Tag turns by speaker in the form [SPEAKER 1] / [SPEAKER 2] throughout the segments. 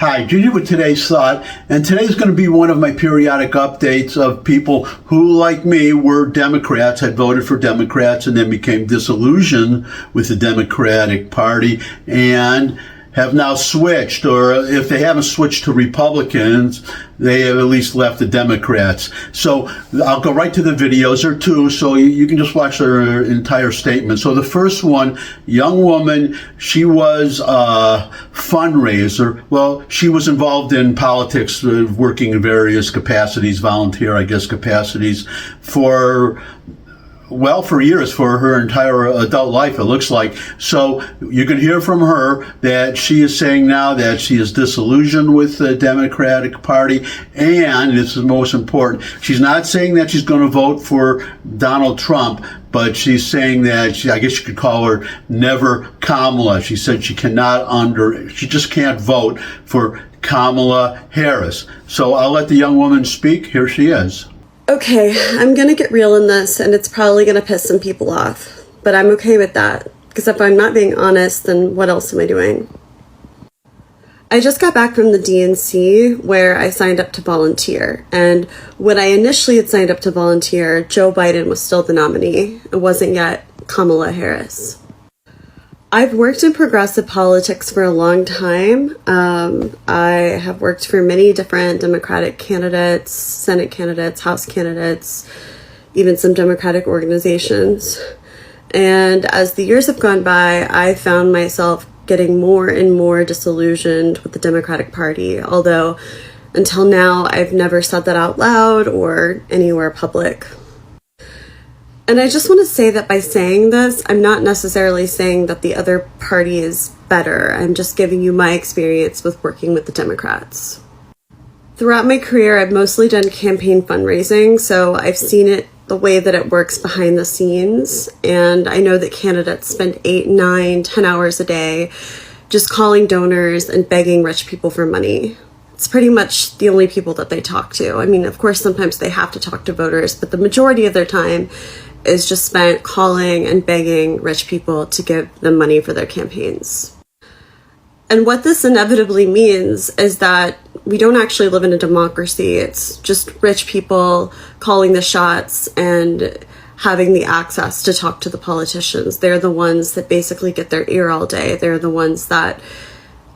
[SPEAKER 1] Hi, Judy with Today's Thought, and today's going to be one of my periodic updates of people who, like me, were Democrats, had voted for Democrats, and then became disillusioned with the Democratic Party, and have now switched, or if they haven't switched to Republicans, they have at least left the Democrats. So I'll go right to the videos. There are two, so you can just watch their entire statement. So the first one, young woman, she was a fundraiser. Well, she was involved in politics, working in various capacities, volunteer, I guess, capacities for years, for her entire adult life, it looks like. So you can hear from her that she is saying now that she is disillusioned with the Democratic Party, and this is most important, she's not saying that she's going to vote for Donald Trump, but she's saying that I guess you could call her never Kamala. She said she just can't vote for Kamala Harris. So I'll let the young woman speak. Here she is.
[SPEAKER 2] Okay, I'm gonna get real in this, and it's probably gonna piss some people off, but I'm okay with that, because if I'm not being honest, then what else am I doing? I just got back from the DNC, where I signed up to volunteer, and when I initially had signed up to volunteer, Joe Biden was still the nominee. It wasn't yet Kamala Harris. I've worked in progressive politics for a long time. I have worked for many different Democratic candidates, Senate candidates, House candidates, even some Democratic organizations. And as the years have gone by, I found myself getting more and more disillusioned with the Democratic Party, although until now, I've never said that out loud or anywhere public. And I just want to say that by saying this, I'm not necessarily saying that the other party is better. I'm just giving you my experience with working with the Democrats. Throughout my career, I've mostly done campaign fundraising, so I've seen it the way that it works behind the scenes. And I know that candidates spend 8, 9, 10 hours a day just calling donors and begging rich people for money. It's pretty much the only people that they talk to. I mean, of course, sometimes they have to talk to voters, but the majority of their time is just spent calling and begging rich people to give them money for their campaigns. And what this inevitably means is that we don't actually live in a democracy. It's just rich people calling the shots and having the access to talk to the politicians. They're the ones that basically get their ear all day. They're the ones that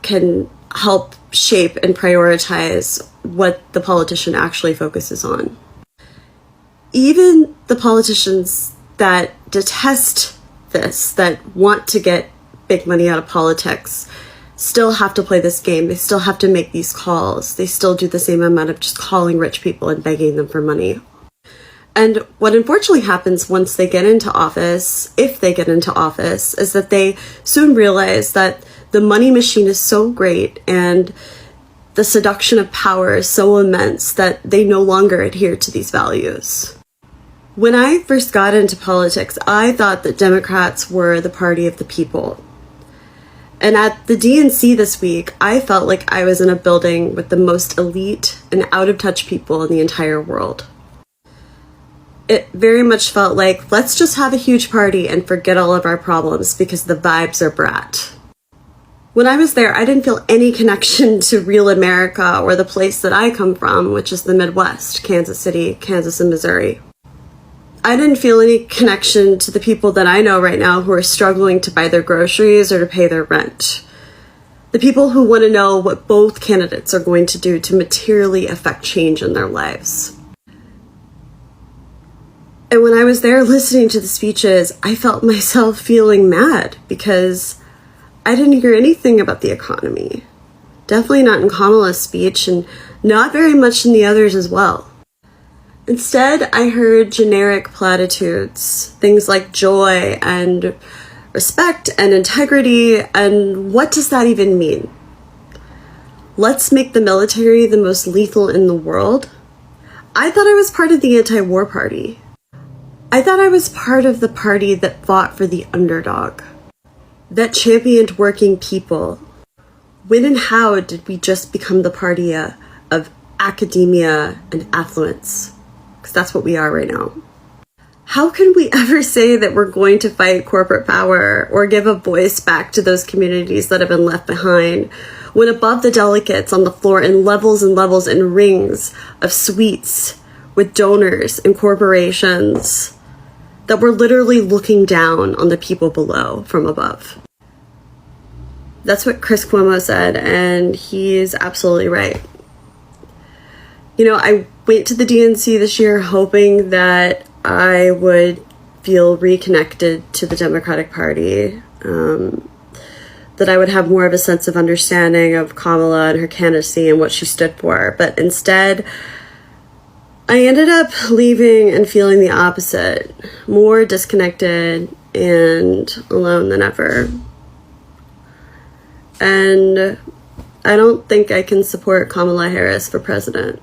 [SPEAKER 2] can help shape and prioritize what the politician actually focuses on. Even the politicians that detest this, that want to get big money out of politics, still have to play this game. They still have to make these calls. They still do the same amount of just calling rich people and begging them for money. And what unfortunately happens once they get into office, if they get into office, is that they soon realize that the money machine is so great and the seduction of power is so immense that they no longer adhere to these values. When I first got into politics, I thought that Democrats were the party of the people. And at the DNC this week, I felt like I was in a building with the most elite and out-of-touch people in the entire world. It very much felt like, let's just have a huge party and forget all of our problems because the vibes are brat. When I was there, I didn't feel any connection to real America or the place that I come from, which is the Midwest, Kansas City, Kansas, and Missouri. I didn't feel any connection to the people that I know right now who are struggling to buy their groceries or to pay their rent. The people who want to know what both candidates are going to do to materially affect change in their lives. And when I was there listening to the speeches, I felt myself feeling mad because I didn't hear anything about the economy. Definitely not in Kamala's speech, and not very much in the others as well. Instead, I heard generic platitudes, things like joy and respect and integrity, and what does that even mean? Let's make the military the most lethal in the world? I thought I was part of the anti-war party. I thought I was part of the party that fought for the underdog, that championed working people. When and how did we just become the party of academia and affluence? Because that's what we are right now. How can we ever say that we're going to fight corporate power or give a voice back to those communities that have been left behind when above the delegates on the floor in levels and levels and rings of suites with donors and corporations that we're literally looking down on the people below from above? That's what Chris Cuomo said, and he's absolutely right. You know, I went to the DNC this year hoping that I would feel reconnected to the Democratic Party, that I would have more of a sense of understanding of Kamala and her candidacy and what she stood for. But instead, I ended up leaving and feeling the opposite, more disconnected and alone than ever. And I don't think I can support Kamala Harris for president.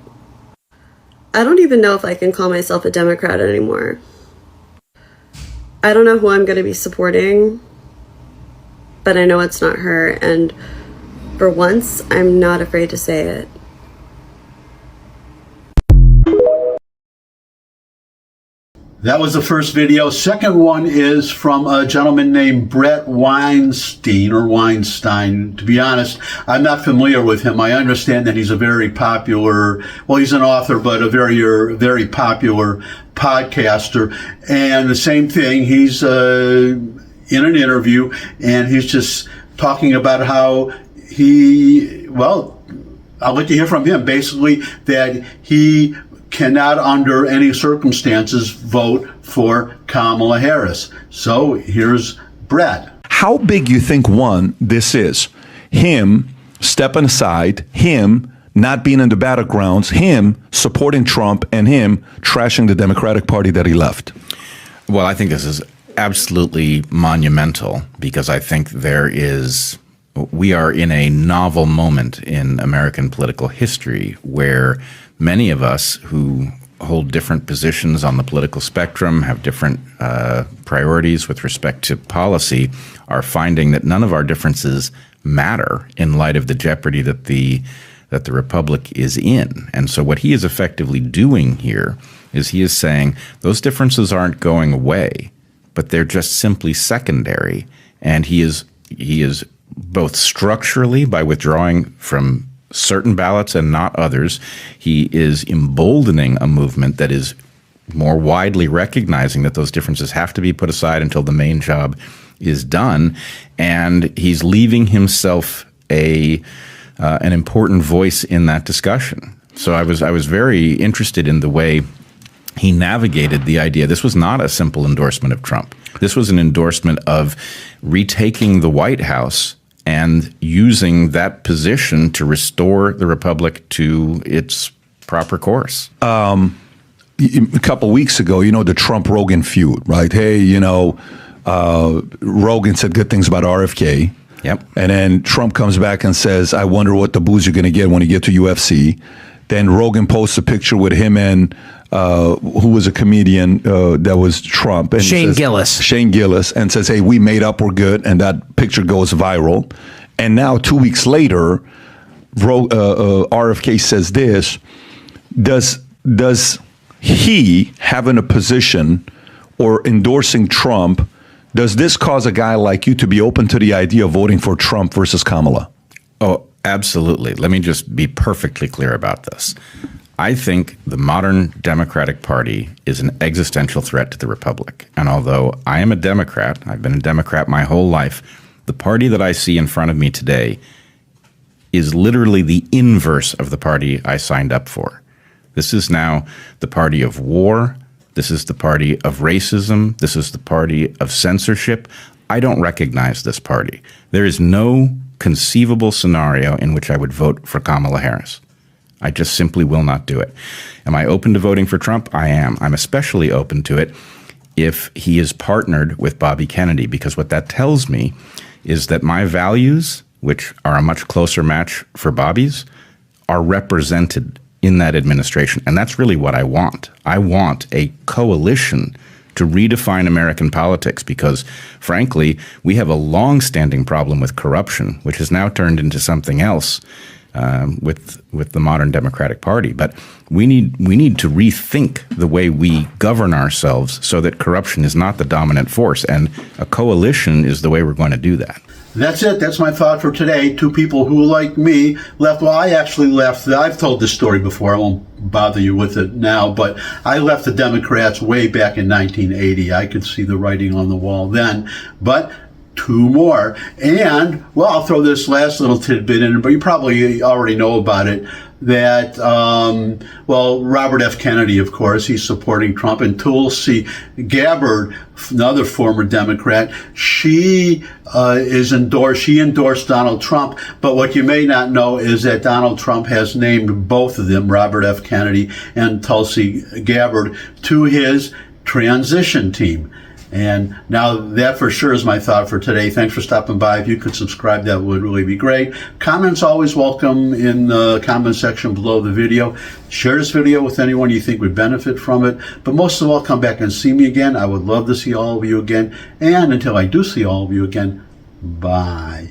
[SPEAKER 2] I don't even know if I can call myself a Democrat anymore. I don't know who I'm going to be supporting, but I know it's not her, and for once, I'm not afraid to say it.
[SPEAKER 1] That was the first video. Second one is from a gentleman named Brett Weinstein, or Weinstein. To be honest, I'm not familiar with him. I understand that he's a very popular, well, he's an author, but a very popular podcaster. And the same thing, he's in an interview, and he's just talking about how I'll let you hear from him, basically, that he cannot under any circumstances vote for Kamala Harris. So here's Brett.
[SPEAKER 3] How big you think, one, this is? Him stepping aside, him not being in the battlegrounds, him supporting Trump, and him trashing the Democratic Party that he left.
[SPEAKER 4] Well, I think this is absolutely monumental because I think we are in a novel moment in American political history where many of us who hold different positions on the political spectrum, have different priorities with respect to policy, are finding that none of our differences matter in light of the jeopardy that the republic is in. And so what he is effectively doing here is he is saying those differences aren't going away, but they're just simply secondary. And he is both structurally, by withdrawing from certain ballots and not others, he is emboldening a movement that is more widely recognizing that those differences have to be put aside until the main job is done, and he's leaving himself an important voice in that discussion. So I was very interested in the way he navigated the idea. This was not a simple endorsement of Trump. This was an endorsement of retaking the White House and using that position to restore the republic to its proper course.
[SPEAKER 3] A couple of weeks ago, the Trump-Rogan feud, right? Hey, Rogan said good things about RFK.
[SPEAKER 4] Yep.
[SPEAKER 3] And then Trump comes back and says, I wonder what the booze you're going to get when you get to UFC. Then Rogan posts a picture with him and who was a comedian that was Trump. And
[SPEAKER 5] Shane Gillis,
[SPEAKER 3] and says, hey, we made up, we're good. And that picture goes viral. And now 2 weeks later, RFK says this. Does he having a position or endorsing Trump, does this cause a guy like you to be open to the idea of voting for Trump versus Kamala?
[SPEAKER 4] Oh, absolutely. Let me just be perfectly clear about this. I think the modern Democratic Party is an existential threat to the republic. And although I am a Democrat, I've been a Democrat my whole life, the party that I see in front of me today is literally the inverse of the party I signed up for. This is now the party of war. This is the party of racism. This is the party of censorship. I don't recognize this party. There is no conceivable scenario in which I would vote for Kamala Harris. I just simply will not do it. Am I open to voting for Trump? I am. I'm especially open to it if he is partnered with Bobby Kennedy, because what that tells me is that my values, which are a much closer match for Bobby's, are represented in that administration. And that's really what I want. I want a coalition to redefine American politics because, frankly, we have a long-standing problem with corruption, which has now turned into something else. with the modern Democratic Party. But we need to rethink the way we govern ourselves so that corruption is not the dominant force, and a coalition is the way we're going to do that.
[SPEAKER 1] That's it. That's my thought for today. Two people who, like me, left. Well, I actually left. I've told this story before. I won't bother you with it now, but I left the Democrats way back in 1980. I could see the writing on the wall then. But two more. And, well, I'll throw this last little tidbit in, but you probably already know about it, that, Robert F. Kennedy, of course, he's supporting Trump, and Tulsi Gabbard, another former Democrat, she endorsed Donald Trump, but what you may not know is that Donald Trump has named both of them, Robert F. Kennedy and Tulsi Gabbard, to his transition team. And now that for sure is my thought for today. Thanks for stopping by. If you could subscribe, that would really be great. Comments always welcome in the comment section below the video. Share this video with anyone you think would benefit from it. But most of all, come back and see me again. I would love to see all of you again. And until I do see all of you again, bye.